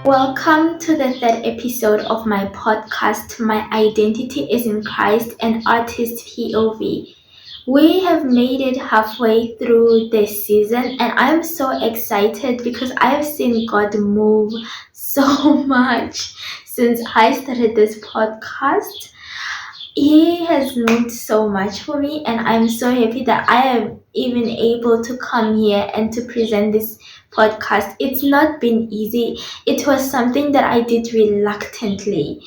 Welcome to the third episode of my podcast, My Identity is in Christ, an Artist POV. We have made it halfway through this season, and I'm so excited because I have seen God move so much since I started this podcast. He has moved so much for me, and I'm so happy that I am even able to come here and to present this podcast. It's not been easy. It was something that I did reluctantly,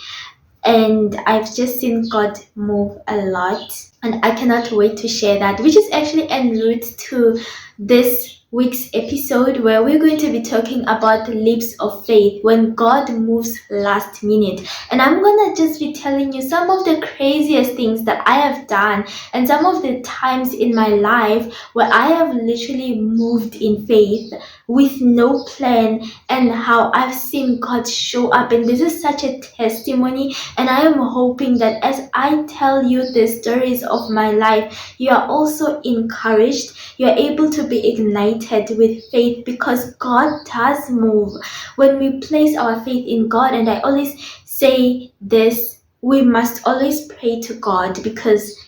and I've just seen God move a lot, and I cannot wait to share that, which is actually en route to this week's episode where we're going to be talking about the leaps of faith when God moves last minute. And I'm gonna just be telling you some of the craziest things that I have done and some of the times in my life where I have literally moved in faith with no plan, and how I've seen God show up. And this is such a testimony, and I am hoping that as I tell you the stories of my life, you are also encouraged. You are able to be ignited with faith, because God does move when we place our faith in God. And I always say this: we must always pray to God, because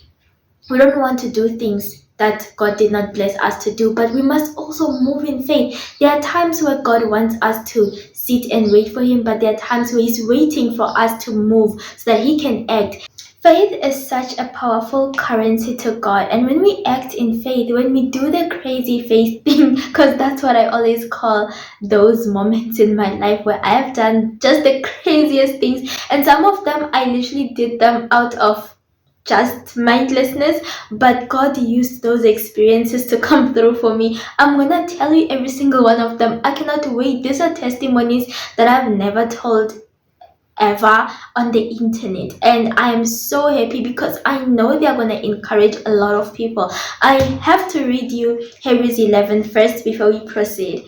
we don't want to do things that God did not bless us to do, but we must also move in faith. There are times where God wants us to sit and wait for Him, but there are times where He's waiting for us to move so that He can act. Faith is such a powerful currency to God, and when we act in faith, when we do the crazy faith thing, because that's what I always call those moments in my life where I have done just the craziest things, and some of them I literally did them out of just mindlessness, but God used those experiences to come through for me. I'm gonna tell you every single one of them. I cannot wait. These are testimonies that I've never told ever on the internet, and I am so happy because I know they are going to encourage a lot of people. I have to read you Hebrews 11 first before we proceed.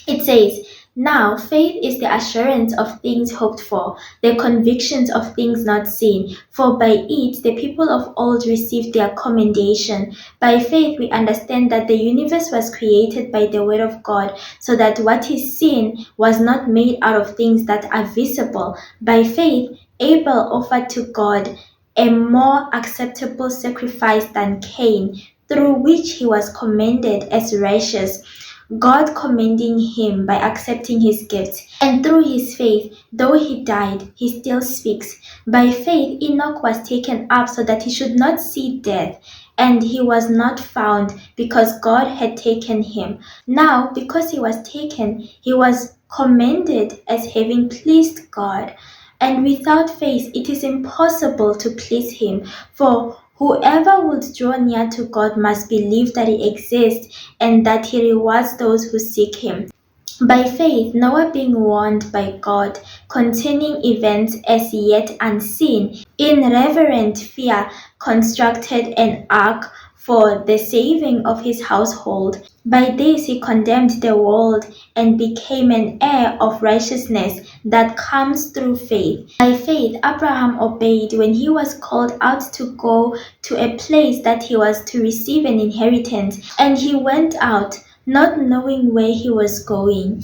It says, "Now faith is the assurance of things hoped for, the convictions of things not seen. For by it the people of old received their commendation. By faith we understand that the universe was created by the word of God, so that what is seen was not made out of things that are visible. By faith Abel offered to God a more acceptable sacrifice than Cain, through which he was commended as righteous, God commending him by accepting his gift. And through his faith, though he died, he still speaks. By faith, Enoch was taken up so that he should not see death, and he was not found, because God had taken him. Now, because he was taken, he was commended as having pleased God. And without faith, it is impossible to please him. For whoever would draw near to God must believe that He exists, and that He rewards those who seek Him. By faith, Noah, being warned by God concerning events as yet unseen, in reverent fear constructed an ark for the saving of his household. By this he condemned the world and became an heir of righteousness that comes through faith. By faith, Abraham obeyed when he was called out to go to a place that he was to receive an inheritance, and he went out, not knowing where he was going.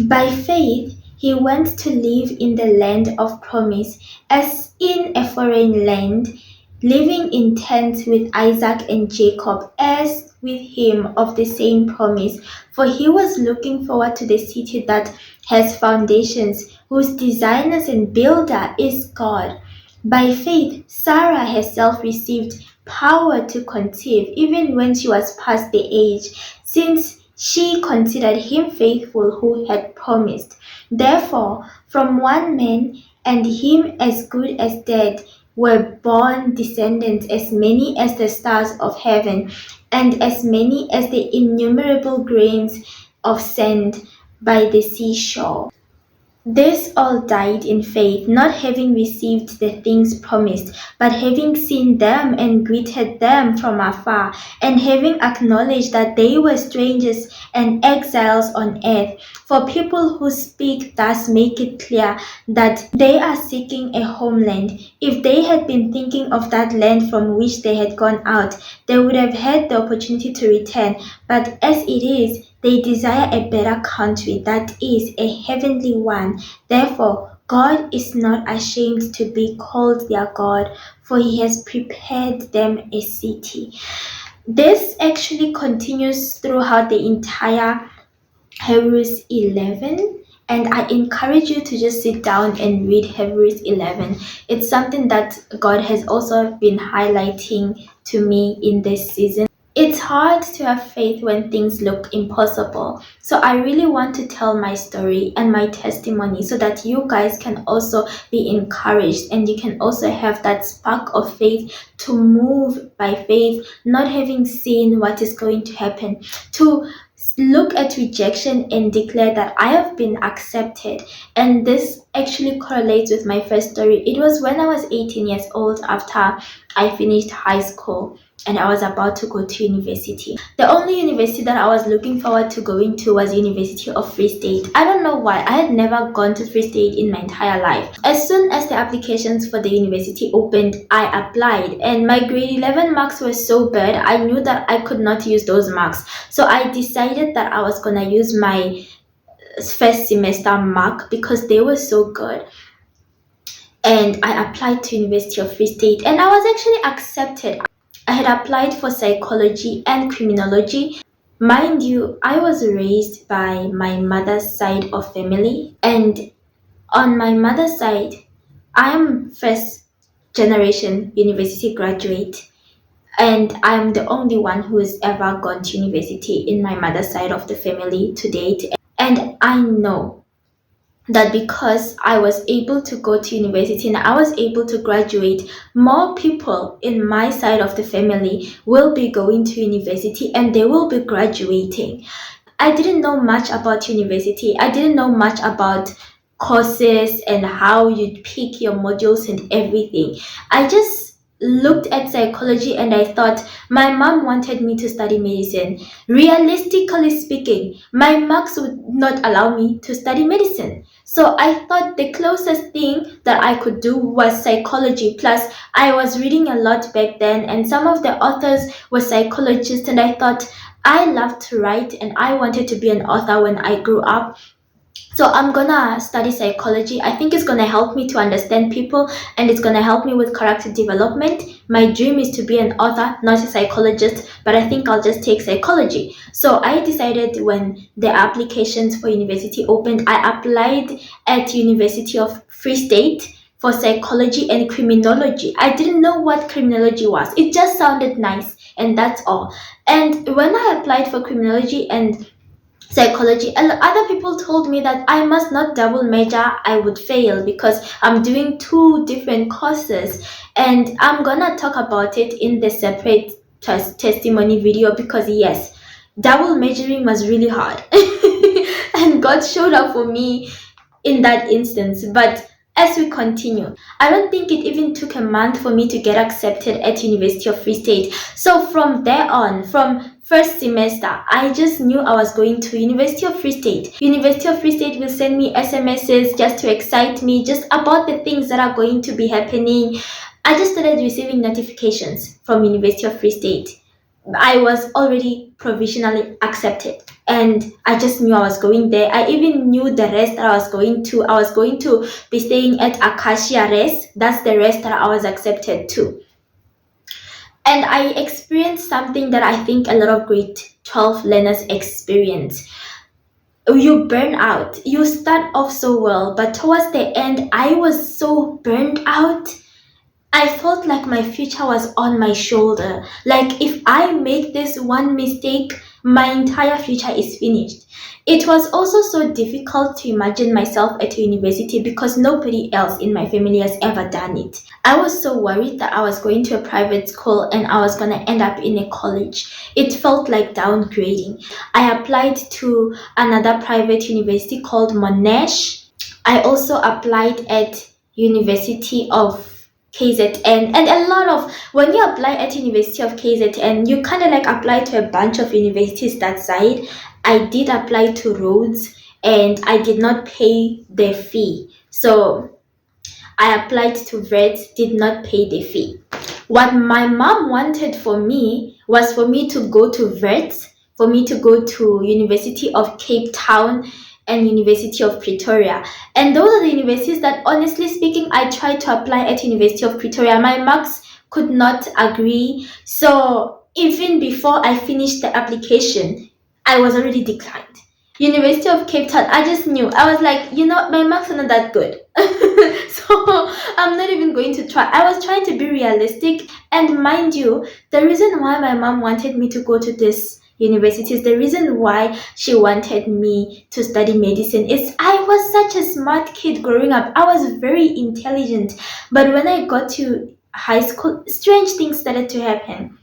By faith, he went to live in the land of promise, as in a foreign land, living in tents with Isaac and Jacob, as with him of the same promise. For he was looking forward to the city that has foundations, whose designer and builder is God. By faith, Sarah herself received power to conceive, even when she was past the age, since she considered him faithful who had promised. Therefore, from one man, and him as good as dead, were born descendants as many as the stars of heaven, and as many as the innumerable grains of sand by the seashore. These all died in faith, not having received the things promised, but having seen them and greeted them from afar, and having acknowledged that they were strangers and exiles on earth. For people who speak thus make it clear that they are seeking a homeland. If they had been thinking of that land from which they had gone out, they would have had the opportunity to return. But as it is, they desire a better country, that is, a heavenly one. Therefore, God is not ashamed to be called their God, for he has prepared them a city. This actually continues throughout the entire Hebrews 11, and I encourage you to just sit down and read Hebrews 11. It's something that God has also been highlighting to me in this season. It's hard to have faith when things look impossible. So I really want to tell my story and my testimony so that you guys can also be encouraged and you can also have that spark of faith to move by faith, not having seen what is going to happen, to look at rejection and declare that I have been accepted. And this actually correlates with my first story. It was when I was 18 years old after I finished high school and I was about to go to university. The only university that I was looking forward to going to was University of Free State. I don't know why. I had never gone to Free State in my entire life. As soon as the applications for the university opened, I applied, and my grade 11 marks were so bad, I knew that I could not use those marks. So I decided that I was gonna use my first semester mark because they were so good. And I applied to University of Free State and I was actually accepted. I had applied for psychology and criminology. Mind you, I was raised by my mother's side of family, and on my mother's side, I'm first generation university graduate, and I'm the only one who has ever gone to university in my mother's side of the family to date. And I know that because I was able to go to university and I was able to graduate, more people in my side of the family will be going to university and they will be graduating. I didn't know much about university. I didn't know much about courses and how you pick your modules and everything. I just looked at psychology and I thought my mom wanted me to study medicine. Realistically speaking, my marks would not allow me to study medicine. So I thought the closest thing that I could do was psychology. Plus, I was reading a lot back then and some of the authors were psychologists, and I thought I love to write and I wanted to be an author when I grew up. So I'm gonna study psychology. I think it's gonna help me to understand people and it's gonna help me with character development. My dream is to be an author, not a psychologist, but I think I'll just take psychology. So I decided when the applications for university opened, I applied at University of Free State for psychology and criminology. I didn't know what criminology was. It just sounded nice and that's all. And when I applied for criminology and psychology, and other people told me that I must not double major, I would fail because I'm doing two different courses, and I'm gonna talk about it in the separate testimony video because yes, double majoring was really hard and God showed up for me in that instance. But as we continue, I don't think it even took a month for me to get accepted at University of Free State. So from there on, from first semester, I just knew I was going to University of Free State. University of Free State will send me SMSs just to excite me, just about the things that are going to be happening. I just started receiving notifications from University of Free State. I was already provisionally accepted and I just knew I was going there. I even knew the rest that I was going to. I was going to be staying at Acacia Rest. That's the rest that I was accepted to. And I experienced something that I think a lot of grade 12 learners experience. You burn out. You start off so well, but towards the end, I was so burned out. I felt like my future was on my shoulder. Like if I make this one mistake, my entire future is finished. It was also so difficult to imagine myself at a university because nobody else in my family has ever done it. I was so worried that I was going to a private school and I was going to end up in a college. It felt like downgrading. I applied to another private university called Monash. I also applied at University of KZN, and a lot of when you apply at University of KZN, you kind of like apply to a bunch of universities that side. I did apply to Rhodes and I did not pay the fee. So I applied to VET, did not pay the fee. What my mom wanted for me was for me to go to VET, for me to go to University of Cape Town and University of Pretoria. And those are the universities that, honestly speaking, I tried to apply at University of Pretoria. My marks could not agree. So even before I finished the application, I was already declined. University of Cape Town, I just knew. I was like, my marks are not that good. So I'm not even going to try. I was trying to be realistic. And mind you, the reason why my mom wanted me to go to this university is the reason why she wanted me to study medicine is I was such a smart kid growing up. I was very intelligent. But when I got to high school, strange things started to happen.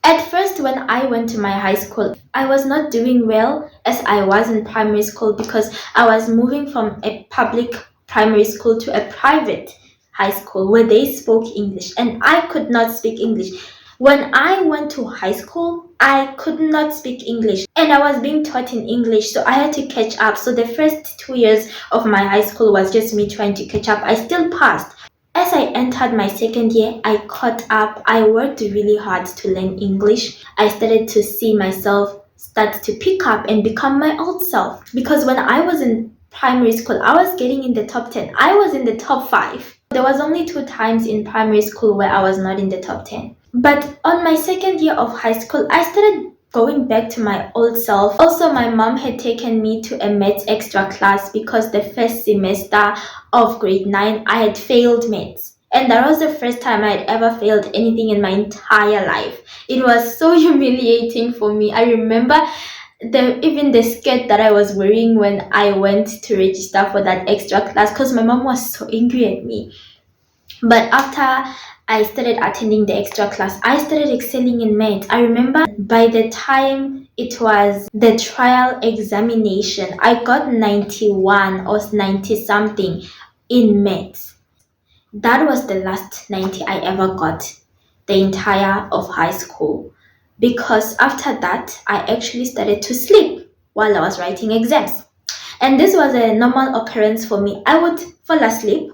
At first, when I went to my high school, I was not doing well as I was in primary school because I was moving from a public primary school to a private high school where they spoke English and I could not speak English. When I went to high school, I could not speak English and I was being taught in English, so I had to catch up. So the first 2 years of my high school was just me trying to catch up. I still passed. As I entered my second year, I caught up. I worked really hard to learn English. I started to see myself start to pick up and become my old self. Because when I was in primary school, I was getting in the top 10. I was in the top 5. There was only 2 times in primary school where I was not in the top 10. But on my second year of high school, I started going back to my old self. Also, my mom had taken me to a maths extra class because the first semester of grade 9, I had failed maths. And that was the first time I had ever failed anything in my entire life. It was so humiliating for me. I remember even the skirt that I was wearing when I went to register for that extra class because my mom was so angry at me. But after I started attending the extra class, I started excelling in maths. I remember by the time it was the trial examination, I got 91 or 90 something in maths. That was the last 90 I ever got the entire of high school. Because after that, I actually started to sleep while I was writing exams. And this was a normal occurrence for me. I would fall asleep.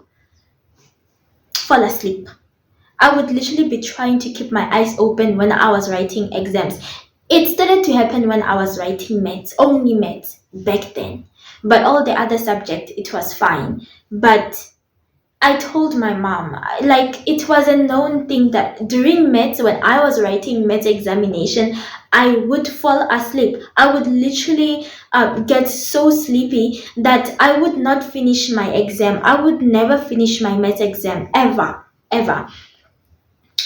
I would literally be trying to keep my eyes open when I was writing exams. It started to happen when I was writing maths, only maths back then. But all the other subjects, it was fine. But I told my mom, like it was a known thing that during maths, when I was writing maths examination, I would fall asleep. I would literally get so sleepy that I would not finish my exam. I would never finish my maths exam, ever, ever.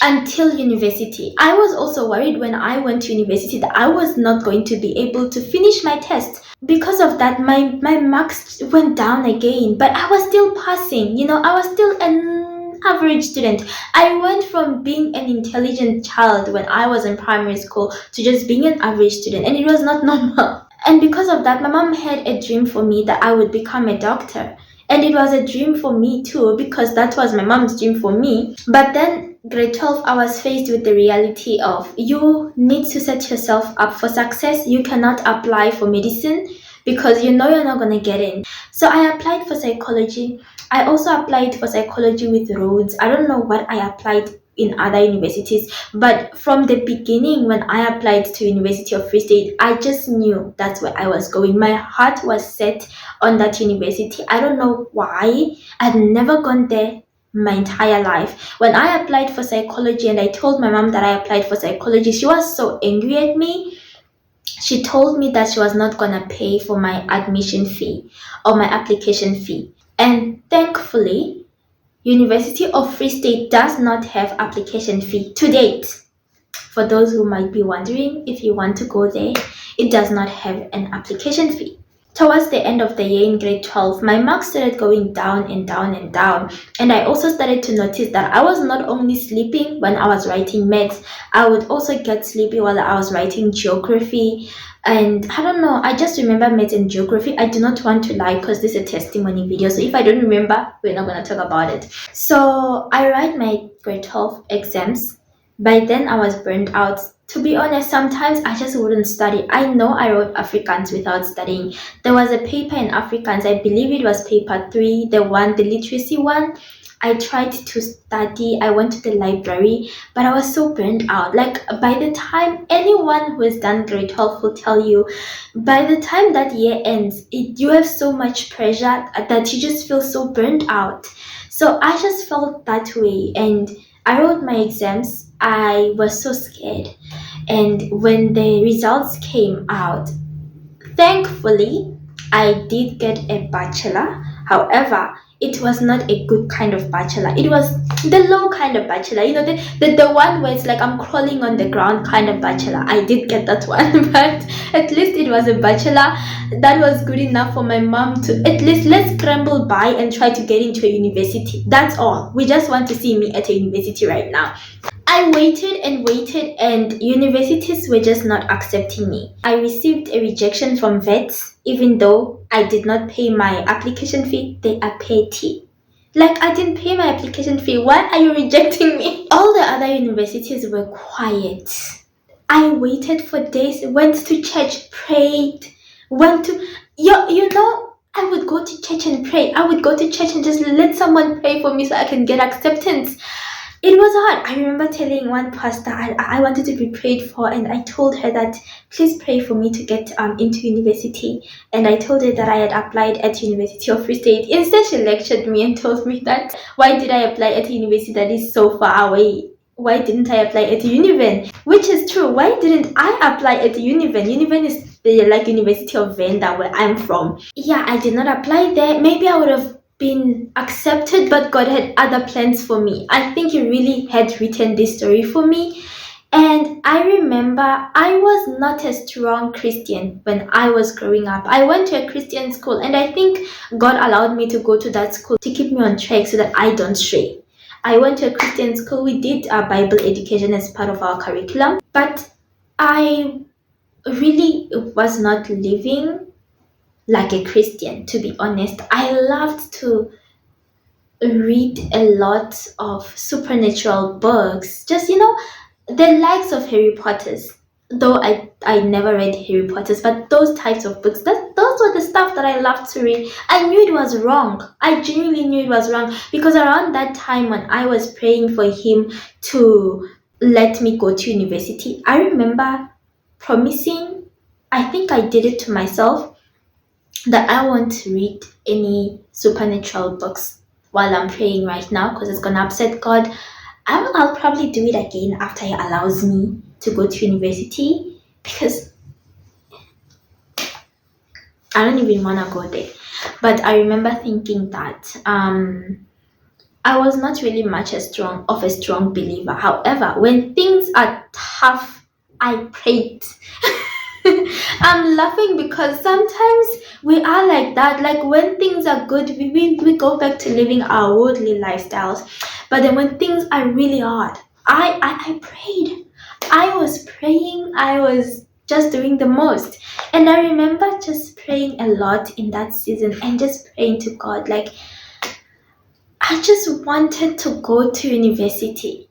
Until university. I was also worried when I went to university that I was not going to be able to finish my test. Because of that, my marks went down again, but I was still passing. I was still an average student. I went from being an intelligent child when I was in primary school to just being an average student, and it was not normal. And because of that, my mom had a dream for me that I would become a doctor. And it was a dream for me too, because that was my mom's dream for me. But then grade 12, I was faced with the reality of you need to set yourself up for success. You cannot apply for medicine because you're not going to get in. So I applied for psychology. I also applied for psychology with Rhodes. I don't know what I applied in other universities, but from the beginning when I applied to University of Free State, I just knew that's where I was going. My heart was set on that university. I don't know why. I'd never gone there my entire life. When I applied for psychology and I told my mom that I applied for psychology, she was so angry at me. She told me that she was not gonna pay for my admission fee or my application fee. And thankfully, University of Free State does not have application fee to date. For those who might be wondering, if you want to go there, it does not have an application fee. Towards the end of the year in grade 12, my marks started going down and down and down. And I also started to notice that I was not only sleeping when I was writing maths, I would also get sleepy while I was writing geography. And I don't know, I just remember maths and geography. I do not want to lie because this is a testimony video. So if I don't remember, we're not going to talk about it. So I write my grade 12 exams By then, I was burned out. To be honest, sometimes I just wouldn't study. I know I wrote Afrikaans without studying. There was a paper in Afrikaans, I believe it was paper three, the literacy one. I tried to study, I went to the library, but I was so burned out. Like, by the time anyone who has done grade 12 will tell you, by the time that year ends, you have so much pressure that you just feel so burned out. So I just felt that way, and I wrote my exams. I was so scared. And when the results came out, thankfully, I did get a bachelor. However, it was not a good kind of bachelor. It was the low kind of bachelor. You know, the one where it's like I'm crawling on the ground kind of bachelor. I did get that one, but at least it was a bachelor that was good enough for my mom to at least let's scramble by and try to get into a university. That's all. We just want to see me at a university right now. I waited and waited, and universities were just not accepting me. I received a rejection from vets, even though I did not pay my application fee. They are petty. Like, I didn't pay my application fee. Why are you rejecting me? All the other universities were quiet. I waited for days, went to church, prayed, went to, you know, I would go to church and pray. I would go to church and just let someone pray for me so I can get acceptance. It was hard. I remember telling one pastor I wanted to be prayed for, and I told her that please pray for me to get into university. And I told her that I had applied at University of Free State. Instead, she lectured me and told me that why did I apply at a university that is so far away? Why didn't I apply at Univen? Which is true. Why didn't I apply at Univen? Univen is the like University of Venda where I'm from. Yeah, I did not apply there. Maybe I would have been accepted, but God had other plans for me. I think He really had written this story for me. And I remember I was not a strong Christian when I was growing up. I went to a Christian school, and I think God allowed me to go to that school to keep me on track so that I don't stray. I went to a Christian school. We did Bible education as part of our curriculum, but I really was not living like a Christian, to be honest. I loved to read a lot of supernatural books, just the likes of Harry Potter's. Though I never read Harry Potter's, but those types of books, those were the stuff that I loved to read. I knew it was wrong. I genuinely knew it was wrong, because around that time when I was praying for Him to let me go to university, I remember promising, I think I did it to myself, that I won't read any supernatural books while I'm praying right now, because it's gonna upset God. I'll probably do it again after He allows me to go to university, because I don't even wanna go there. But I remember thinking that I was not really much of a strong believer. However, when things are tough, I prayed. I'm laughing because sometimes we are like that. Like, when things are good, we go back to living our worldly lifestyles. But then when things are really hard, I prayed. I was praying. I was just doing the most. And I remember just praying a lot in that season and just praying to God. Like, I just wanted to go to university.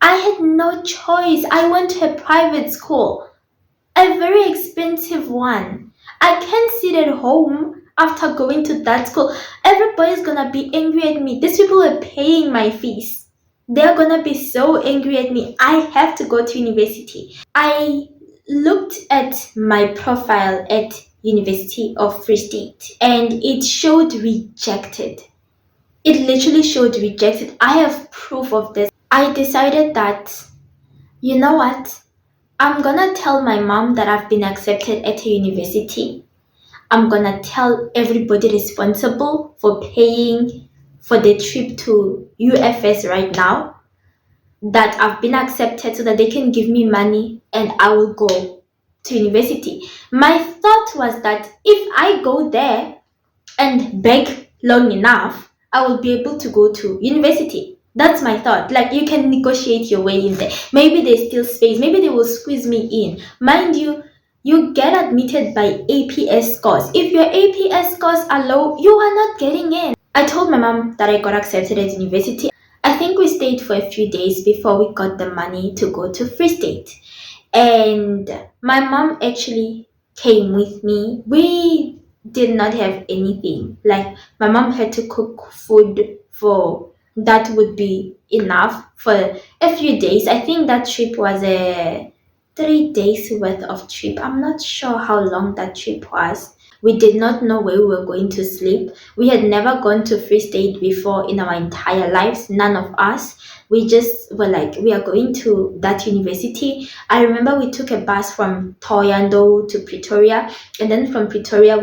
I had no choice. I went to a private school, a very expensive one. I can't sit at home after going to that school. Everybody's gonna be angry at me. These people are paying my fees. They're gonna be so angry at me. I have to go to university. I looked at my profile at University of Free State, and it showed rejected. It literally showed rejected. I have proof of this. I decided that, you know what? I'm gonna tell my mom that I've been accepted at a university. I'm gonna tell everybody responsible for paying for the trip to UFS right now that I've been accepted, so that they can give me money and I will go to university. My thought was that if I go there and beg long enough, I will be able to go to university. That's my thought. Like, you can negotiate your way in there. Maybe there's still space. Maybe they will squeeze me in. Mind you, you get admitted by APS scores. If your APS scores are low, you are not getting in. I told my mom that I got accepted at university. I think we stayed for a few days before we got the money to go to Free State. And my mom actually came with me. We did not have anything. Like, my mom had to cook food for that would be enough for a few days. I think that trip was a 3 days worth of trip. I'm not sure how long that trip was. We did not know where we were going to sleep. We had never gone to Free State before in our entire lives, none of us. We just were like, we are going to that university. I remember we took a bus from Thohoyandou to Pretoria, and then from Pretoria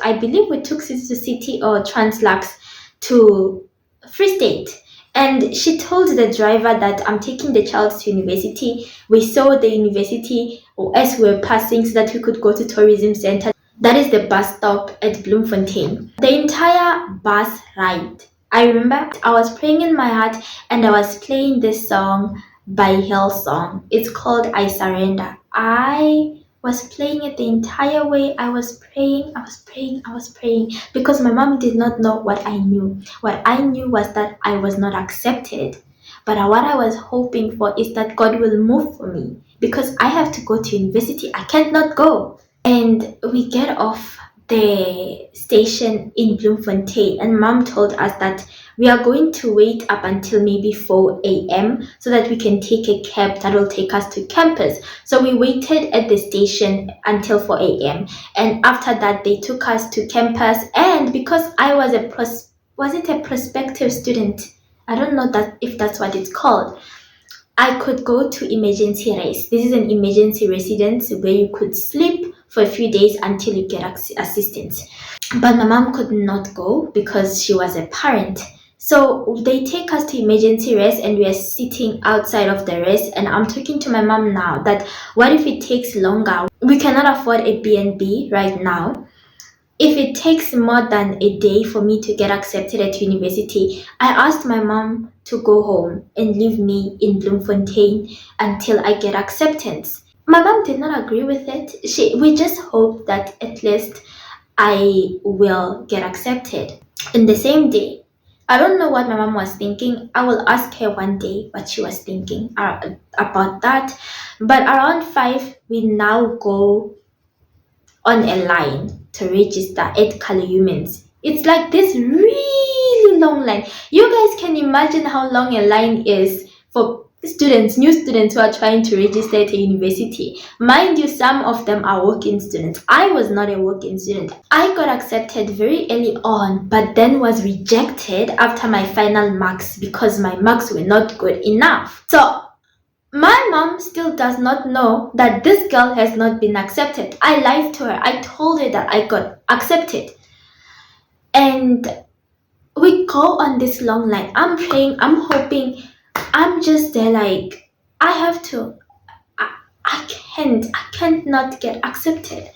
I believe we took City to City or Translux to Free State. And she told the driver that I'm taking the child to university. We saw the university as we were passing so that we could go to tourism center. That is the bus stop at Bloemfontein. The entire bus ride, I remember I was praying in my heart and I was playing this song by Hillsong. It's called I Surrender. I was playing it the entire way. I was praying, because my mom did not know what I knew. What I knew was that I was not accepted. But what I was hoping for is that God will move for me because I have to go to university. I can't not go. And we get off the station in Bloemfontein, and mom told us that we are going to wait up until maybe 4 a.m. so that we can take a cab that will take us to campus. So we waited at the station until 4 a.m. and after that they took us to campus. And because I was a prospective student, I don't know that if that's what it's called, I could go to emergency rest. This is an emergency residence where you could sleep for a few days until you get assistance. But my mom could not go because she was a parent. So they take us to emergency rest and we are sitting outside of the rest, and I'm talking to my mom now that what if it takes longer? We cannot afford a B&B right now. If it takes more than a day for me to get accepted at university, I asked my mom to go home and leave me in Bloemfontein until I get acceptance. My mom did not agree with it. We just hoped that at least I will get accepted. In the same day, I don't know what my mom was thinking. I will ask her one day what she was thinking about that. But around 5, we now go on a line to register at Humans. It's like this really long line. You guys can imagine how long a line is for new students who are trying to register at a university. Mind you, some of them are walk-in students. I was not a walk-in student. I got accepted very early on, but then was rejected after my final marks because my marks were not good enough. So my mom still does not know that this girl has not been accepted. I lied to her. I told her that I got accepted. And we go on this long line. I'm praying, I'm hoping. I'm just there like, I have to. I can't not get accepted.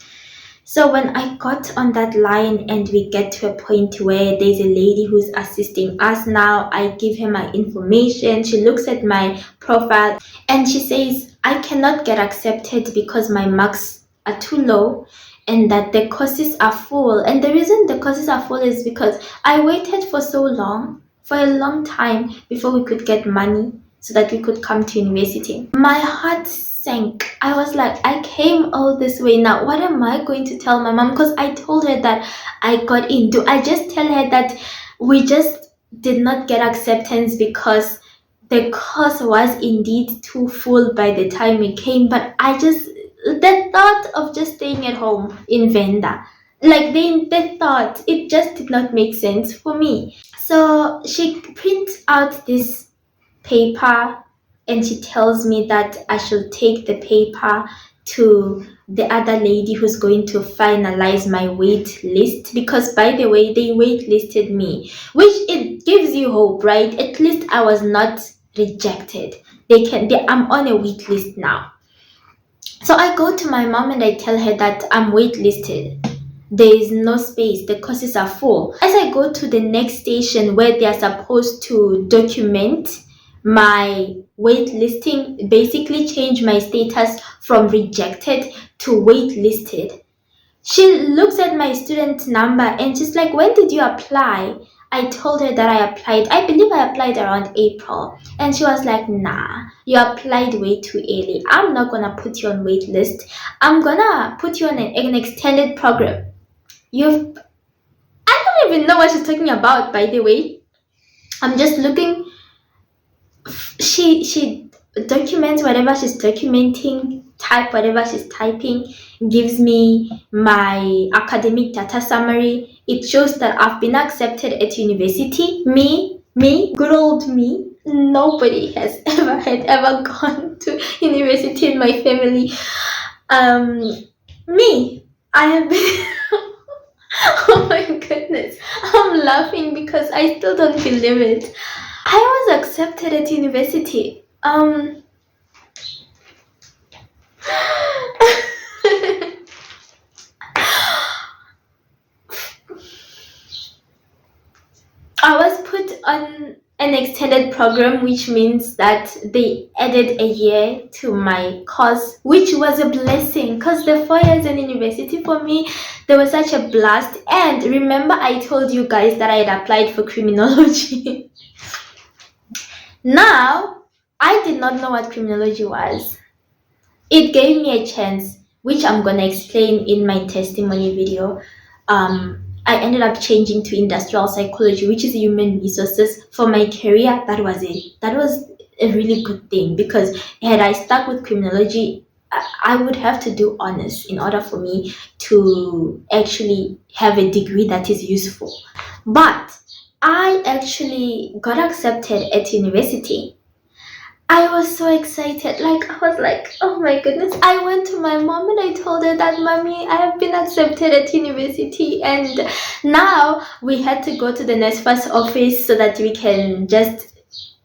So when I got on that line and we get to a point where there's a lady who's assisting us now, I give her my information. She looks at my profile and she says, I cannot get accepted because my marks are too low and that the courses are full. And the reason the courses are full is because I waited for a long time before we could get money so that we could come to university. My heart sank. I was like, I came all this way now. What am I going to tell my mom? Because I told her that I got in. Do I just tell her that we just did not get acceptance because the course was indeed too full by the time we came? But the thought of just staying at home in Venda, like the thought, it just did not make sense for me. So she prints out this paper and she tells me that I should take the paper to the other lady who's going to finalize my wait list, because by the way they wait listed me, which it gives you hope, right? At least I was not rejected. I'm on a wait list now. So I go to my mom and I tell her that I'm waitlisted. There is no space, the courses are full. As I go to the next station where they are supposed to document my waitlisting, basically change my status from rejected to waitlisted, she looks at my student number and she's like, when did you apply? I told her that I applied. I believe I applied around April. And she was like, nah, you applied way too early. I'm not gonna put you on wait list. I'm gonna put you on an extended program. You've I don't even know what she's talking about, by the way. I'm just looking. She documents whatever she's documenting, type whatever she's typing, gives me my academic data summary. It shows that I've been accepted at university. Me, good old me. Nobody has ever gone to university in my family. Um, me, I have been. Oh my goodness, I'm laughing because I still don't believe it. I was accepted at university. I was put on an extended program, which means that they added a year to my course, which was a blessing because the 4 years in university for me, there was such a blast. And remember, I told you guys that I had applied for criminology. Now, I did not know what criminology was. It gave me a chance, which I'm gonna explain in my testimony video. I ended up changing to industrial psychology, which is human resources for my career. That was it. That was a really good thing because had I stuck with criminology, I would have to do honors in order for me to actually have a degree that is useful. But I actually got accepted at university. I was so excited. Like, I was like, oh my goodness. I went to my mom and I told her that, Mommy, I have been accepted at university. And now we had to go to the NSFAS office so that we can just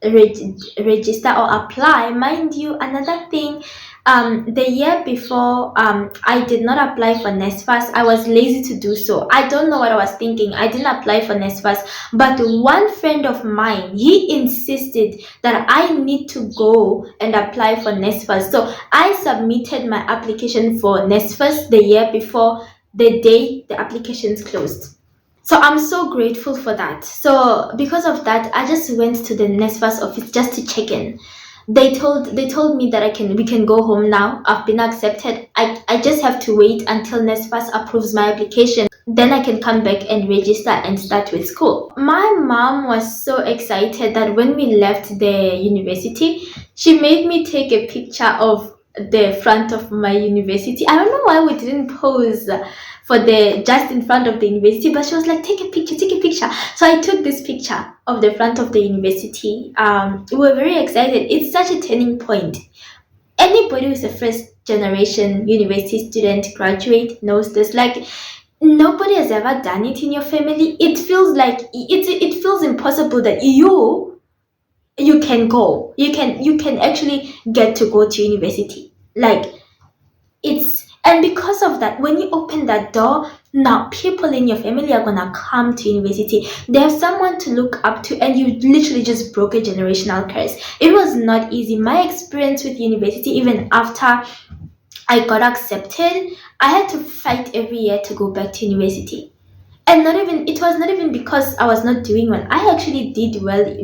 register or apply. Mind you, another thing, the year before, I did not apply for NSFAS. I was lazy to do so. I don't know what I was thinking. I didn't apply for NSFAS, but one friend of mine, he insisted that I need to go and apply for NSFAS. So I submitted my application for NSFAS the year before the day the applications closed. So I'm so grateful for that. So because of that, I just went to the NSFAS office just to check in. They told me that we can go home now. I've been accepted. I just have to wait until NSFAS approves my application. Then I can come back and register and start with school. My mom was so excited that when we left the university, she made me take a picture of the front of my university. I don't know why we didn't pose for the just in front of the university, but she was like, take a picture, take a picture. So I took this picture of the front of the university. We were very excited. It's such a turning point. Anybody who's a first generation university student graduate knows this. Like, nobody has ever done it in your family. It feels like it feels impossible that you can go. You can actually get to go to university. Like, and because of that, when you open that door, now people in your family are gonna come to university. They have someone to look up to, and you literally just broke a generational curse. It was not easy. My experience with university, even after I got accepted, I had to fight every year to go back to university. And it was not even because I was not doing well. I actually did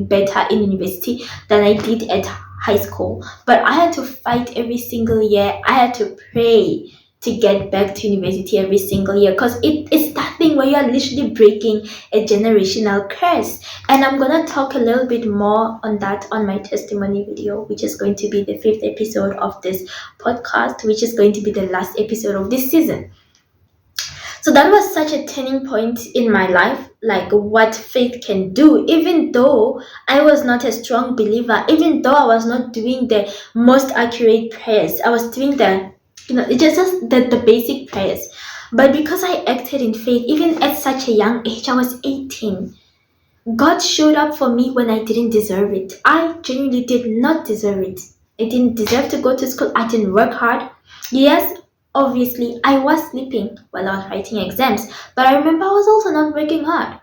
better in university than I did at high school. But I had to fight every single year. I had to pray to get back to university every single year because it's that thing where you are literally breaking a generational curse. And I'm gonna talk a little bit more on that on my testimony video, which is going to be the 5th episode of this podcast, which is going to be the last episode of this season. So that was such a turning point in my life, like what faith can do. Even though I was not a strong believer, even though I was not doing the most accurate prayers, I was doing just the basic prayers. But because I acted in faith, even at such a young age, I was 18. God showed up for me when I didn't deserve it. I genuinely did not deserve it. I didn't deserve to go to school. I didn't work hard. Yes, obviously, I was sleeping while I was writing exams, but I remember I was also not working hard.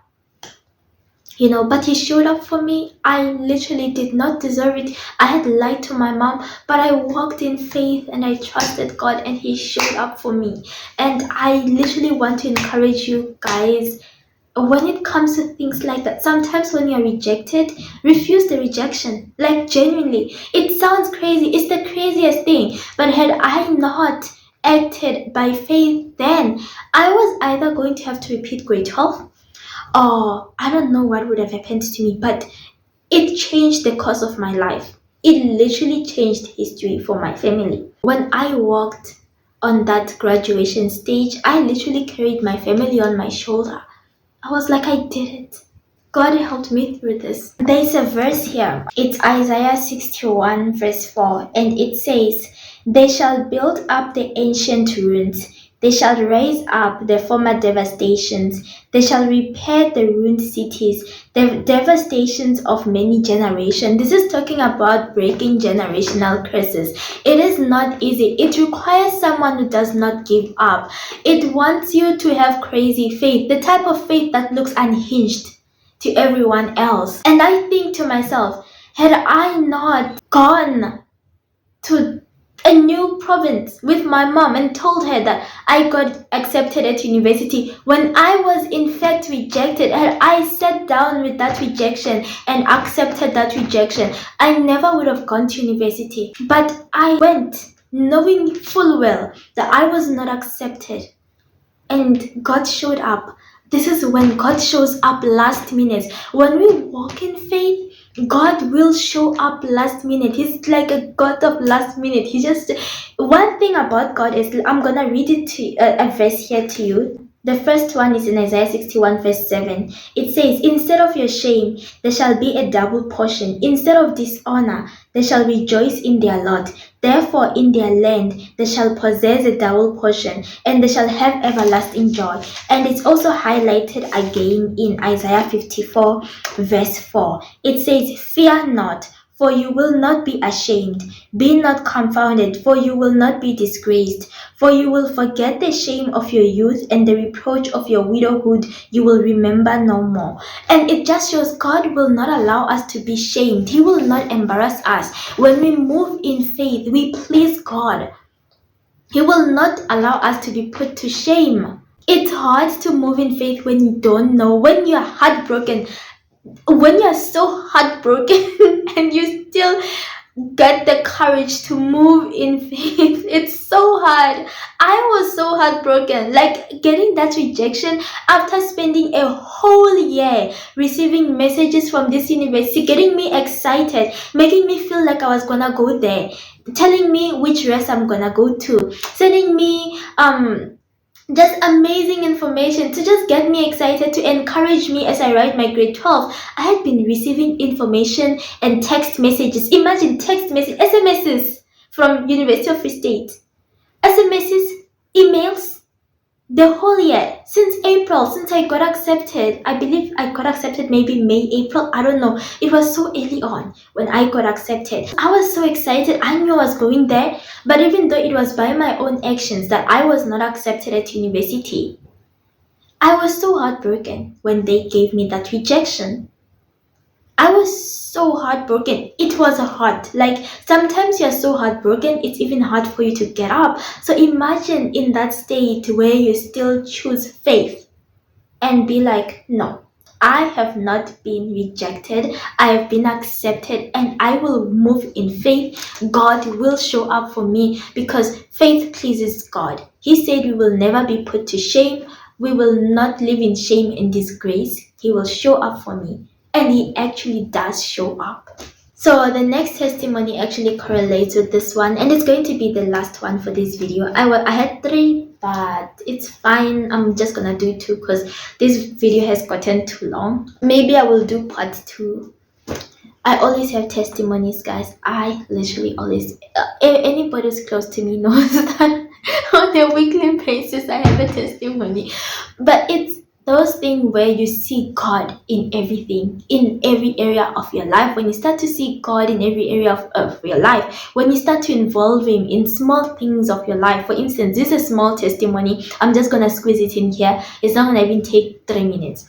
But he showed up for me. I literally did not deserve it. I had lied to my mom, but I walked in faith and I trusted God and he showed up for me. And I literally want to encourage you guys, when it comes to things like that, sometimes when you're rejected, refuse the rejection. Like, genuinely, it sounds crazy. It's the craziest thing. But had I not acted by faith then, I was either going to have to repeat grade 12, or I don't know what would have happened to me, but it changed the course of my life. It literally changed history for my family. When I walked on that graduation stage, I literally carried my family on my shoulder. I was like, I did it. God helped me through this. There's a verse here. It's Isaiah 61 verse 4, and it says, "They shall build up the ancient ruins. They shall raise up the former devastations. They shall repair the ruined cities, the devastations of many generations." This is talking about breaking generational curses. It is not easy. It requires someone who does not give up. It wants you to have crazy faith, the type of faith that looks unhinged to everyone else. And I think to myself, had I not gone to a new province with my mom and told her that I got accepted at university when I was in fact rejected, had I sat down with that rejection and accepted that rejection, I never would have gone to university. But I went knowing full well that I was not accepted, and God showed up. This is when God shows up last minute. When we walk in faith, God will show up last minute. He's like a God of last minute. He just, one thing about God is, I'm gonna read it to a verse here to you. The first one is in Isaiah 61 verse 7. It says, "Instead of your shame, there shall be a double portion. Instead of dishonor, they shall rejoice in their lot. Therefore, in their land, they shall possess a double portion, and they shall have everlasting joy." And it's also highlighted again in Isaiah 54 verse 4. It says, "Fear not, for you will not be ashamed. Be not confounded, for you will not be disgraced. For you will forget the shame of your youth, and the reproach of your widowhood you will remember no more." And it just shows God will not allow us to be shamed. He will not embarrass us. When we move in faith, we please God. He will not allow us to be put to shame. It's hard to move in faith when you don't know, when you're heartbroken, when you're so heartbroken and you still get the courage to move in faith. It's so hard. I was so heartbroken, like getting that rejection after spending a whole year receiving messages from this university, getting me excited, making me feel like I was gonna go there, telling me which rest I'm gonna go to, sending me just amazing information to just get me excited, to encourage me as I write my grade 12. I had been receiving information and text messages. Imagine text messages, SMSs from University of Free State. SMSs, emails, the whole year, since April, since I got accepted. I believe I got accepted maybe May, April, I don't know. It was so early on when I got accepted. I was so excited. I knew I was going there, but even though it was by my own actions that I was not accepted at university, I was so heartbroken when they gave me that rejection. I was so heartbroken. It was hard. Like, sometimes you're so heartbroken, it's even hard for you to get up. So imagine in that state where you still choose faith and be like, no, I have not been rejected. I have been accepted, and I will move in faith. God will show up for me because faith pleases God. He said we will never be put to shame. We will not live in shame and disgrace. He will show up for me. And he actually does show up. So the next testimony actually correlates with this one, and it's going to be the last one for this video. I had 3, but it's fine. I'm just gonna do 2 because this video has gotten too long. Maybe I will do part 2. I always have testimonies, guys. I literally always, anybody who's close to me knows that on a weekly basis I have a testimony. But it's those things where you see God in everything, in every area of your life. When you start to see God in every area of your life, when you start to involve Him in small things of your life. For instance, this is a small testimony. I'm just gonna squeeze it in here. It's not gonna even take 3 minutes.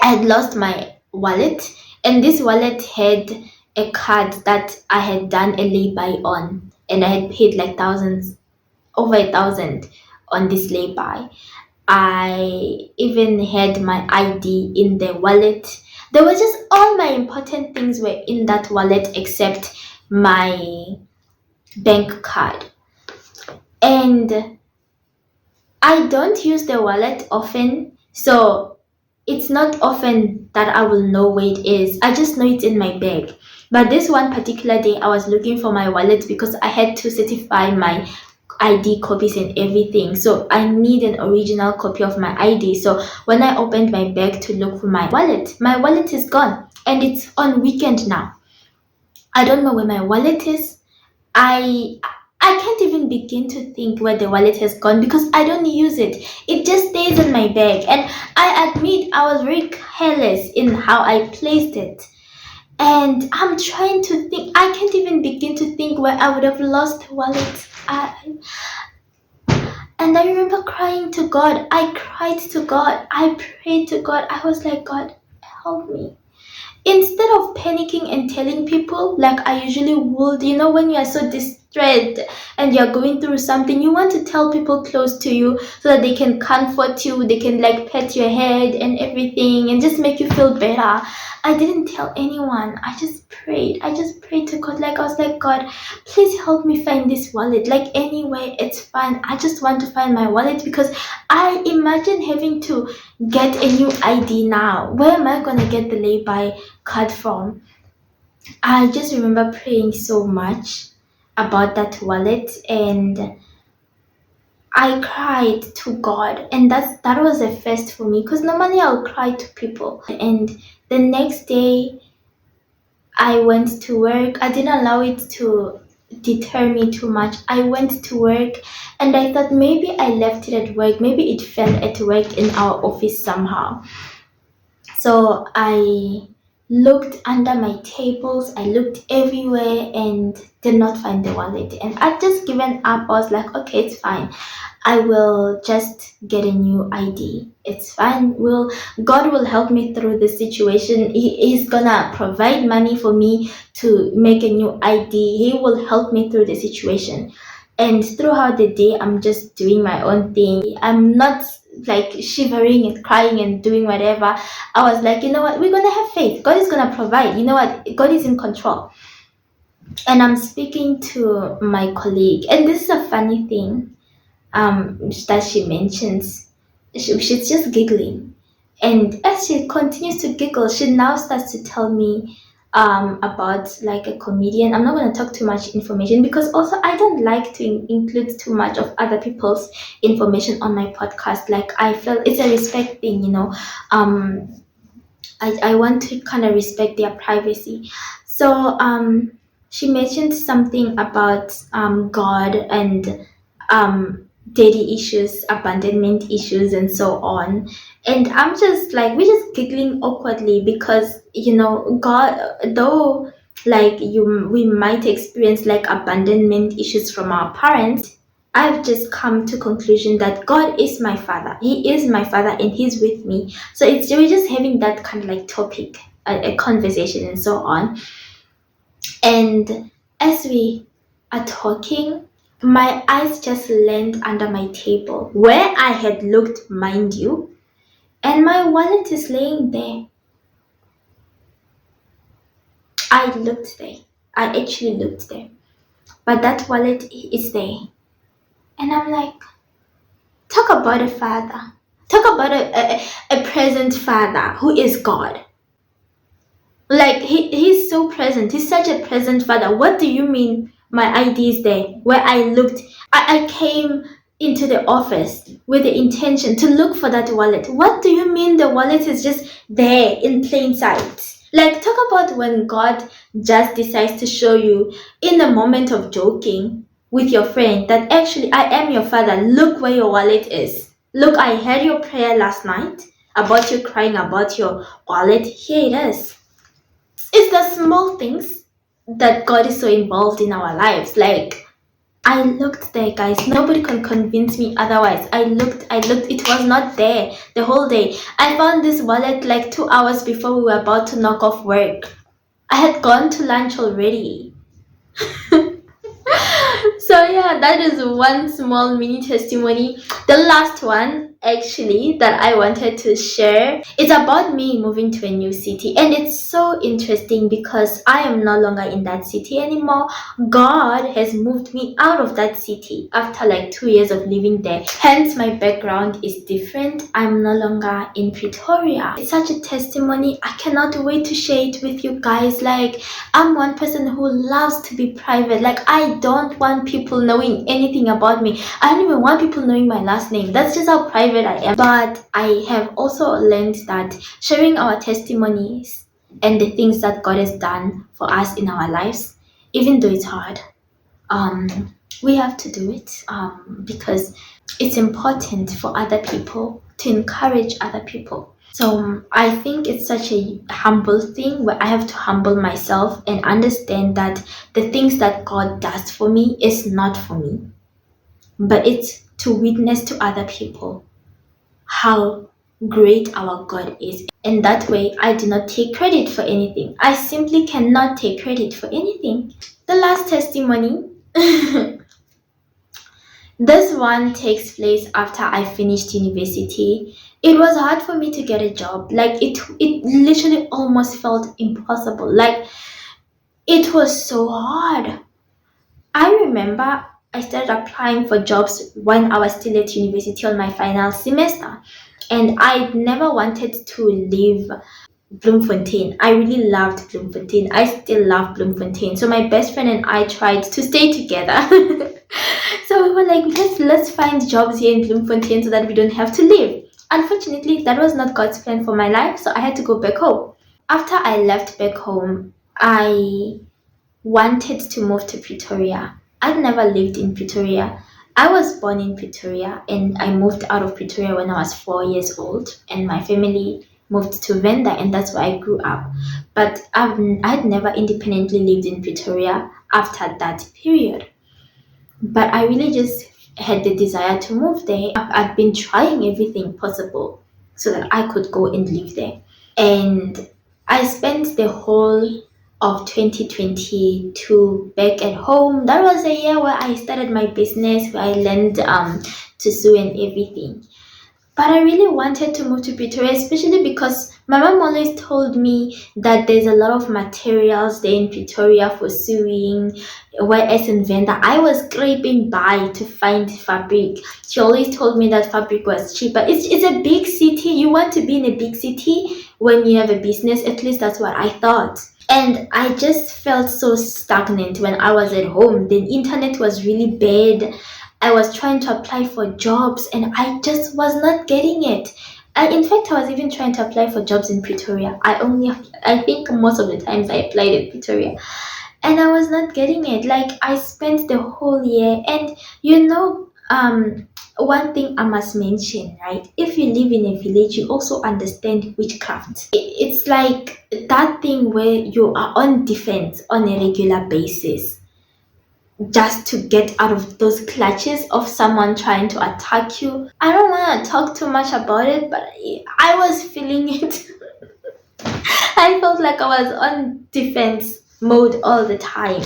I had lost my wallet, and this wallet had a card that I had done a lay-by on, and I had paid like thousands, over 1,000 on this lay-by. I even had my ID in the wallet. There was just all my important things were in that wallet except my bank card. And I don't use the wallet often, so it's not often that I will know where it is. I just know it's in my bag. But this one particular day, I was looking for my wallet because I had to certify my ID copies and everything. So I need an original copy of my ID. So when I opened my bag to look for my wallet is gone and it's on weekend now. I don't know where my wallet is. I I can't even begin to think where the wallet has gone because I don't use it. It just stays in my bag. And I admit I was very careless in how I placed it. And I'm trying to think, I can't even begin to think where I would have lost the wallet. And I remember crying to God. I cried to God. I prayed to God. I was like, God, help me. Instead of panicking and telling people like I usually would, when you are so distressed and you're going through something, you want to tell people close to you so that they can comfort you, they can like pet your head and everything and just make you feel better. I didn't tell anyone. I just prayed. I just prayed to God. Like I was like, God, please help me find this wallet. Like anyway, it's fine. I just want to find my wallet because I imagine having to get a new ID now. Where am I gonna get the lay-by card from? I just remember praying so much about that wallet and I cried to God and that was a first for me because normally I'll cry to people. And the next day I went to work. I didn't allow it to deter me too much. I went to work and I thought maybe I left it at work. Maybe it fell at work in our office somehow. So I looked under my tables, I looked everywhere and did not find the wallet. And I'd just given up. I was like, okay, it's fine. I will just get a new ID. It's fine. God will help me through the situation. He's gonna provide money for me to make a new ID. He will help me through the situation. And throughout the day, I'm just doing my own thing. I'm not like shivering and crying and doing whatever. I was like, you know what? We're gonna have faith. God is gonna provide. You know what? God is in control. And I'm speaking to my colleague, and this is a funny thing that she mentions. She's just giggling. And as she continues to giggle, she now starts to tell me about like a comedian. I'm not going to talk too much information because also I don't like to include too much of other people's information on my podcast. Like I feel it's a respect thing, I want to kind of respect their privacy. So she mentioned something about God and daddy issues, abandonment issues, and so on. And I'm just like, we're just giggling awkwardly because, God, though, like we might experience like abandonment issues from our parents. I've just come to conclusion that God is my father. He is my father and he's with me. So we're just having that kind of like topic, a conversation and so on. And as we are talking, my eyes just land under my table where I had looked, mind you, and my wallet is laying there. I looked there. I actually looked there. But that wallet is there. And I'm like, talk about a father. Talk about a present father who is God. Like he's so present. He's such a present father. What do you mean my ID is there? Where I looked, I came into the office with the intention to look for that wallet. What do you mean the wallet is just there in plain sight? Like talk about when God just decides to show you in a moment of joking with your friend that actually I am your father. Look where your wallet is. Look, I heard your prayer last night about you crying about your wallet. Here it is. It's the small things that God is so involved in our lives. Like I looked there, guys. Nobody can convince me otherwise. I looked. It was not there the whole day. I found this wallet like 2 hours before we were about to knock off work. I had gone to lunch already. So So yeah, that is one small mini testimony. The last one actually that I wanted to share, it's about me moving to a new city, and it's so interesting because I am no longer in that city anymore. God has moved me out of that city after like 2 years of living there. Hence my background is different. I'm no longer in Pretoria. It's such a testimony. I cannot wait to share it with you guys. Like, I'm one person who loves to be private. Like, I don't want people knowing anything about me. I don't even want people knowing my last name. That's just how private I am. But I have also learned that sharing our testimonies and the things that God has done for us in our lives, even though it's hard, we have to do it because it's important for other people, to encourage other people. So I think it's such a humble thing where I have to humble myself and understand that the things that God does for me is not for me, but it's to witness to other people how great our God is. And that way, I do not take credit for anything. I simply cannot take credit for anything. The last testimony. This one takes place after I finished university. It was hard for me to get a job. Like it literally almost felt impossible. Like it was so hard. I remember I started applying for jobs when I was still at university on my final semester. And I never wanted to leave Bloemfontein. I really loved Bloemfontein. I still love Bloemfontein. So my best friend and I tried to stay together. So we were like, let's find jobs here in Bloemfontein so that we don't have to leave. Unfortunately, that was not God's plan for my life, so I had to go back home. After I left back home, I wanted to move to Pretoria. I'd never lived in Pretoria. I was born in Pretoria and I moved out of Pretoria when I was 4 years old, and my family moved to Venda, and that's where I grew up. But I'd never independently lived in Pretoria after that period. But I really just had the desire to move there. I've been trying everything possible so that I could go and live there. And I spent the whole of 2022 back at home. That was a year where I started my business, where I learned to sew and everything. But I really wanted to move to Pretoria, especially because my mom always told me that there's a lot of materials there in Pretoria for sewing, whereas in Venda, I was scraping by to find fabric. She always told me that fabric was cheaper. It's a big city. You want to be in a big city when you have a business. At least that's what I thought. And I just felt so stagnant when I was at home. The internet was really bad. I was trying to apply for jobs and I just was not getting it. In fact, I was even trying to apply for jobs in Pretoria. I think most of the times I applied in Pretoria and I was not getting it. Like I spent the whole year, and one thing I must mention, right? If you live in a village, you also understand witchcraft. It's like that thing where you are on defense on a regular basis just to get out of those clutches of someone trying to attack you. I don't want to talk too much about it, but I was feeling it. I felt like I was on defense mode all the time.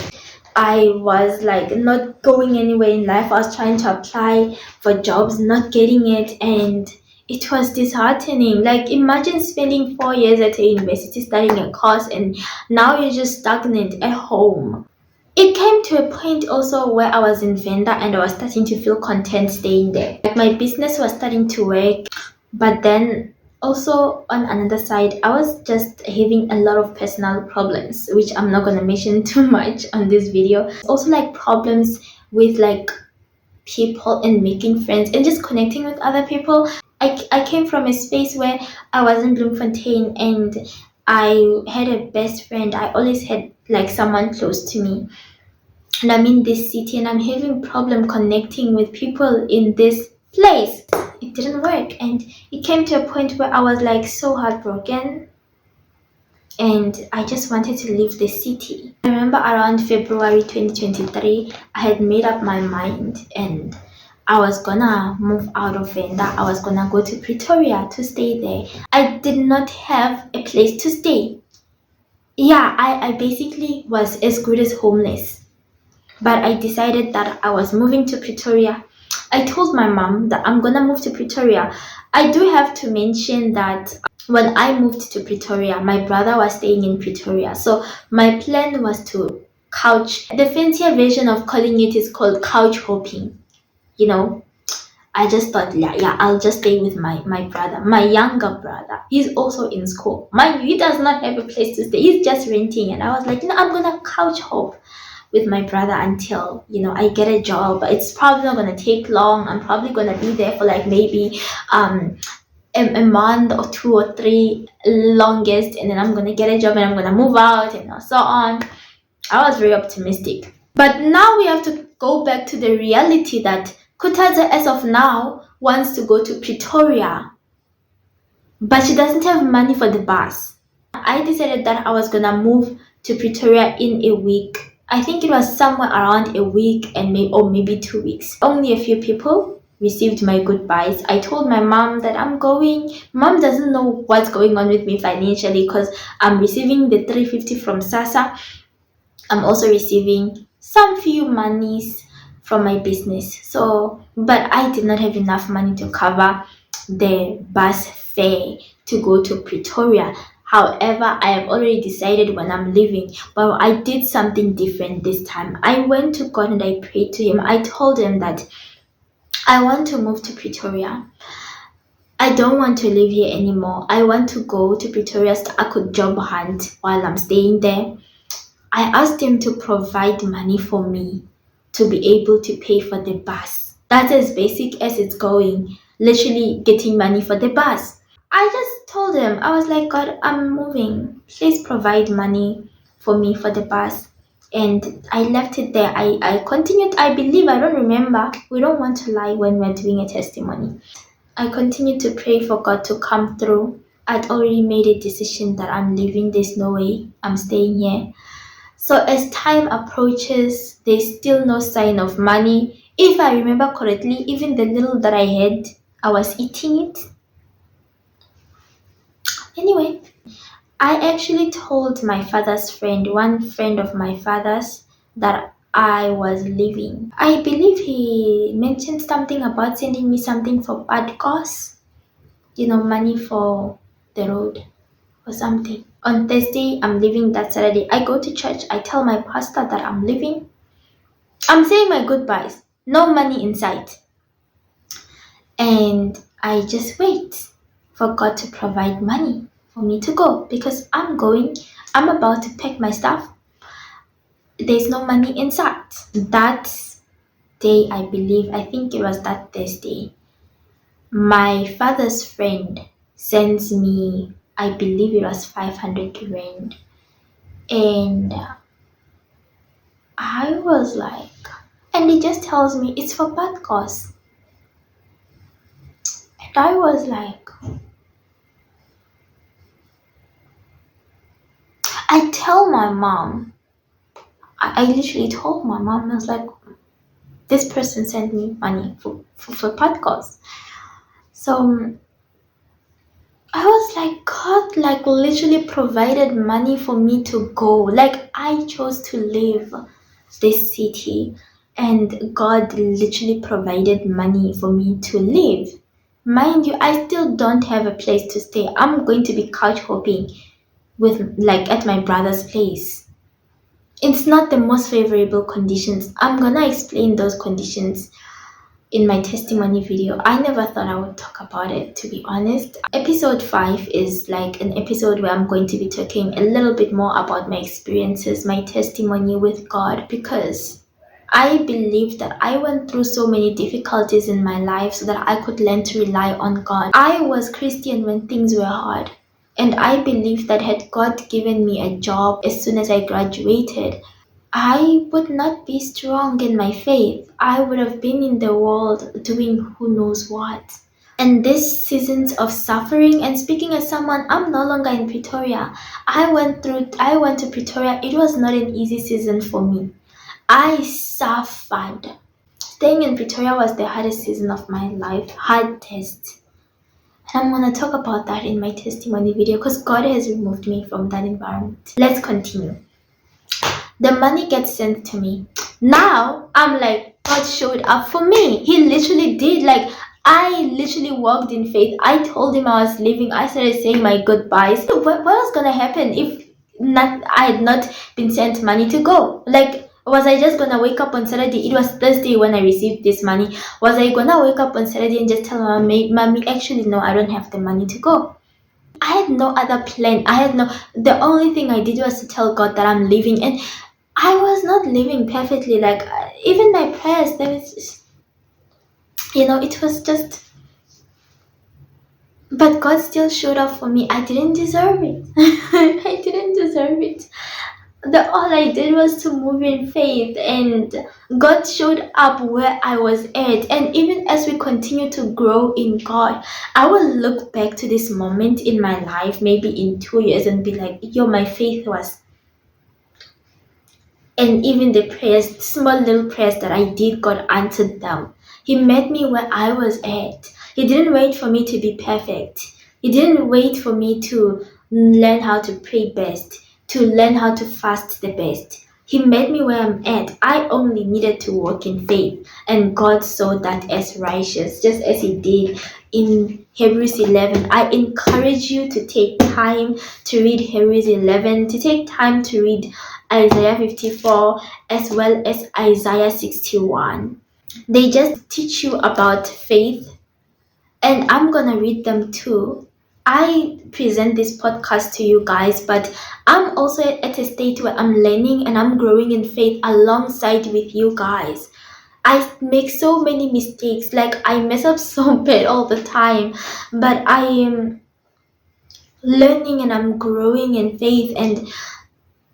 I was like not going anywhere in life. I was trying to apply for jobs, not getting it, and it was disheartening. Like imagine spending 4 years at a university studying a course and now you're just stagnant at home. It came to a point also where I was in Venda and I was starting to feel content staying there. Like my business was starting to work, but then also on another side, I was just having a lot of personal problems, which I'm not gonna mention too much on this video. Also like problems with like people and making friends and just connecting with other people. I came from a space where I was in Bloemfontein and I had a best friend. I always had like someone close to me. And I'm in this city and I'm having problem connecting with people in this place. It didn't work, and it came to a point where I was like so heartbroken and I just wanted to leave the city. I remember around February 2023, I had made up my mind and I was gonna move out of Venda. I was gonna go to Pretoria to stay there. I did not have a place to stay. Yeah, I basically was as good as homeless. but I decided that I was moving to Pretoria. I told my mom that I'm gonna move to Pretoria. I do have to mention that when I moved to Pretoria, my brother was staying in Pretoria. So my plan was to couch. The fancier version of calling it is called couch hopping. You know, I just thought, yeah, I'll just stay with my brother, my younger brother. He's also in school. Mind you, he does not have a place to stay. He's just renting. And I was like, I'm gonna couch hop with my brother until I get a job. It's probably not gonna take long. I'm probably gonna be there for like maybe a month or 2 or 3 longest, and then I'm gonna get a job and I'm gonna move out and so on. I was very optimistic. But now we have to go back to the reality that Kutaza, as of now, wants to go to Pretoria, but she doesn't have money for the bus. I decided that I was gonna move to Pretoria in a week. I think it was somewhere around a week and maybe 2 weeks. Only a few people received my goodbyes. I told my mom that I'm going. Mom doesn't know what's going on with me financially because I'm receiving the 350 from SASA. I'm also receiving some few monies from my business. So, but I did not have enough money to cover the bus fare to go to Pretoria. However, I have already decided when I'm leaving, but I did something different this time. I went to God and I prayed to Him. I told Him that I want to move to Pretoria. I don't want to live here anymore. I want to go to Pretoria so I could job hunt while I'm staying there. I asked Him to provide money for me to be able to pay for the bus. That's as basic as it's going. Literally getting money for the bus. I just told Him, I was like, God, I'm moving. Please provide money for me for the bus. And I left it there. I continued, I believe, I don't remember. We don't want to lie when we're doing a testimony. I continued to pray for God to come through. I'd already made a decision that I'm leaving. There's no way I'm staying here. So as time approaches, there's still no sign of money. If I remember correctly, even the little that I had, I was eating it. Anyway, I actually told my father's friend, one friend of my father's, that I was leaving. I believe he mentioned something about sending me something for bad cause, money for the road or something. On Thursday, I'm leaving that Saturday. I go to church. I tell my pastor that I'm leaving. I'm saying my goodbyes. No money in sight. And I just wait for God to provide money for me to go because I'm going. I'm about to pack my stuff. There's no money in sight. That day, I think it was that Thursday, my father's friend sends me, I believe it was 500 rand. And I was like, and he just tells me it's for bad cause. And I was like, I tell my mom, I literally told my mom, I was like, this person sent me money for bad cause. So I was like, God, like literally provided money for me to go. Like I chose to leave this city and God literally provided money for me to leave. Mind you, I still don't have a place to stay. I'm going to be couch hopping at my brother's place. It's not the most favorable conditions. I'm gonna explain those conditions in my testimony video. I never thought I would talk about it, to be honest. Episode 5 is like an episode where I'm going to be talking a little bit more about my experiences, my testimony with God, because I believe that I went through so many difficulties in my life so that I could learn to rely on God. I was Christian when things were hard. And I believe that had God given me a job as soon as I graduated, I would not be strong in my faith. I would have been in the world doing who knows what. And these seasons of suffering, and speaking as someone, I'm no longer in Pretoria. I went to Pretoria. It was not an easy season for me. I suffered. Staying in Pretoria was the hardest season of my life, hard test. And I'm going to talk about that in my testimony video because God has removed me from that environment. Let's continue. The money gets sent to me. Now I'm like, God showed up for me. He literally did. Like, I literally walked in faith. I told him I was leaving. I started saying my goodbyes. What was gonna happen if not I had not been sent money to go? Like, was I just gonna wake up on Saturday? It was Thursday when I received this money. Was I gonna wake up on Saturday and just tell mommy, actually no, I don't have the money to go? I had no other plan. The only thing I did was to tell God that I'm leaving, and I was not living perfectly. Like, even my prayers, there was, it was just, but God still showed up for me. I didn't deserve it. I didn't deserve it. All I did was to move in faith, and God showed up where I was at. And even as we continue to grow in God, I will look back to this moment in my life, maybe in 2 years, and be like, yo, my faith was, and even the prayers, small little prayers that I did, God answered them. He met me where I was at. He didn't wait for me to be perfect. He didn't wait for me to learn how to pray best, to learn how to fast the best. He met me where I'm at. I only needed to walk in faith, and God saw that as righteous, just as He did in Hebrews 11. I encourage you to take time to read Hebrews 11, to take time to read Isaiah 54, as well as Isaiah 61. They just teach you about faith, and I'm gonna read them too. I present this podcast to you guys, but I'm also at a state where I'm learning and I'm growing in faith alongside with you guys. I make so many mistakes, like I mess up so bad all the time, but I am learning and I'm growing in faith. And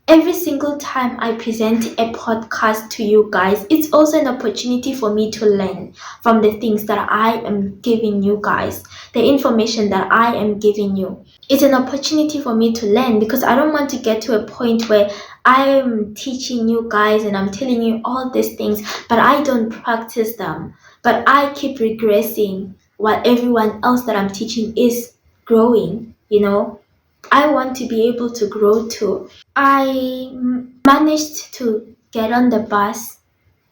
every single time I present a podcast to you guys, it's also an opportunity for me to learn from the things that I am giving you guys, the information that I am giving you. It's an opportunity for me to learn, because I don't want to get to a point where I am teaching you guys and I'm telling you all these things, but I don't practice them. But I keep regressing while everyone else that I'm teaching is growing. I want to be able to grow too. I managed to get on the bus,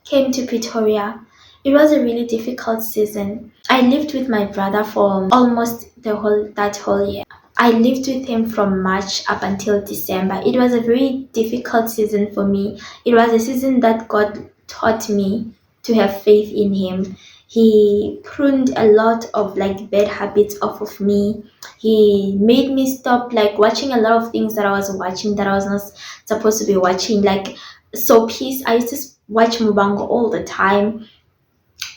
came to Pretoria. It was a really difficult season. I lived with my brother for almost that whole year. I lived with him from March up until December. It was a very difficult season for me. It was a season that God taught me to have faith in Him. He pruned a lot of like bad habits off of me. He made me stop like watching a lot of things that I was watching that I was not supposed to be watching. Like soapies, I used to watch Mubango all the time.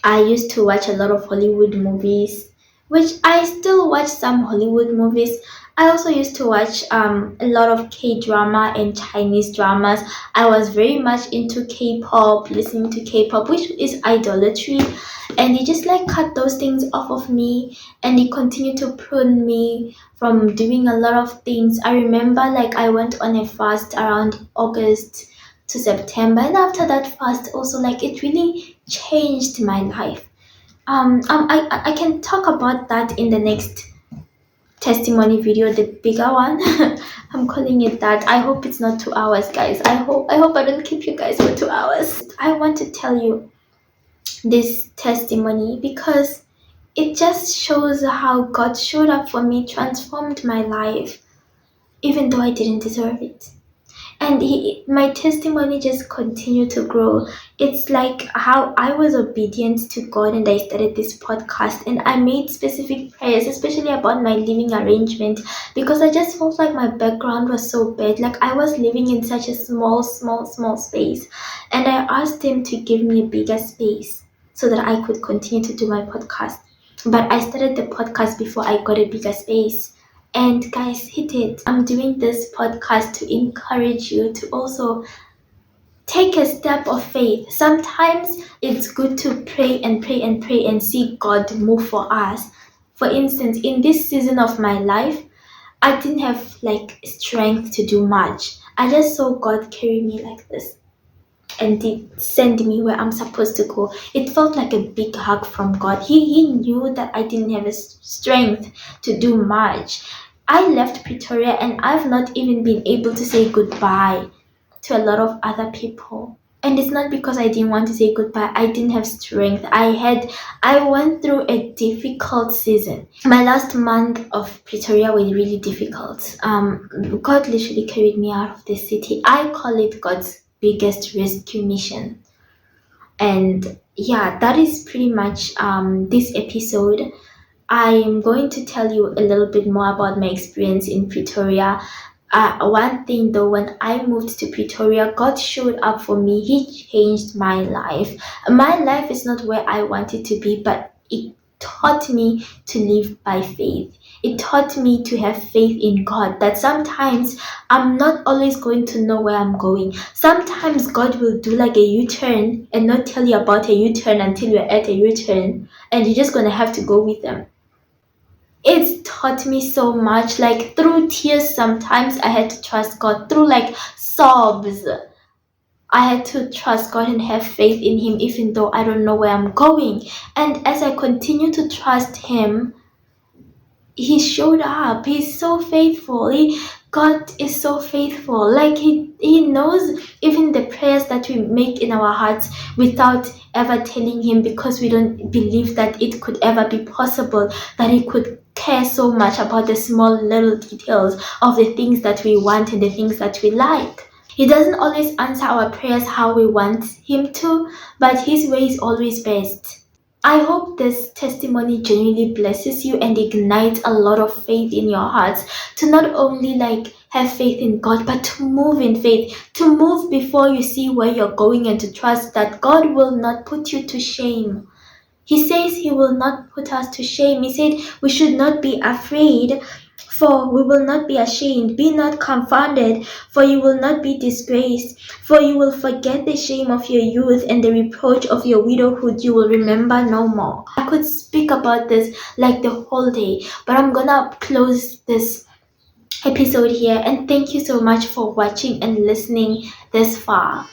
I used to watch a lot of Hollywood movies, which I still watch some Hollywood movies. I also used to watch a lot of K-drama and Chinese dramas. I was very much into K-pop, listening to K-pop, which is idolatry. And he just like cut those things off of me, and he continued to prune me from doing a lot of things. I remember like I went on a fast around August to September, and after that fast also like it really changed my life. I can talk about that in the next testimony video, the bigger one. I'm calling it that. I hope it's not 2 hours, guys. I hope I don't keep you guys for 2 hours. I want to tell you this testimony because it just shows how God showed up for me, transformed my life, even though I didn't deserve it. And my testimony just continued to grow. It's like how I was obedient to God and I started this podcast, and I made specific prayers, especially about my living arrangement, because I just felt like my background was so bad. Like I was living in such a small space, and I asked Him to give me a bigger space so that I could continue to do my podcast. But I started the podcast before I got a bigger space. And guys, He did. I'm doing this podcast to encourage you to also take a step of faith. Sometimes it's good to pray and pray and pray and see God move for us. For instance, in this season of my life, I didn't have like strength to do much. I just saw God carry me like this and did send me where I'm supposed to go. It felt like a big hug from God. He knew that I didn't have a strength to do much. I left Pretoria and I've not even been able to say goodbye to a lot of other people. And it's not because I didn't want to say goodbye. I didn't have strength. I went through a difficult season. My last month of Pretoria was really difficult. God literally carried me out of the city. I call it God's biggest rescue mission. And yeah, that is pretty much this episode. I'm going to tell you a little bit more about my experience in Pretoria. One thing though, when I moved to Pretoria, God showed up for me. He changed my life. My life is not where I want it to be, but it taught me to live by faith. It taught me to have faith in God, that sometimes I'm not always going to know where I'm going. Sometimes God will do like a U-turn and not tell you about a U-turn until you're at a U-turn, and you're just going to have to go with them. It's taught me so much. Like through tears, sometimes I had to trust God. Through like sobs, I had to trust God and have faith in Him, even though I don't know where I'm going. And as I continue to trust Him, He showed up. He's so faithful. God is so faithful. Like he knows even the prayers that we make in our hearts without ever telling Him, because we don't believe that it could ever be possible that He could care so much about the small little details of the things that we want and the things that we like. He doesn't always answer our prayers how we want Him to, but His way is always best. I hope this testimony genuinely blesses you and ignites a lot of faith in your hearts, to not only like have faith in God, but to move in faith, to move before you see where you're going, and to trust that God will not put you to shame. He says He will not put us to shame. He said we should not be afraid, for we will not be ashamed. Be not confounded, for you will not be disgraced. For you will forget the shame of your youth, and the reproach of your widowhood you will remember no more. I could speak about this like the whole day, but I'm gonna close this episode here. And thank you so much for watching and listening this far.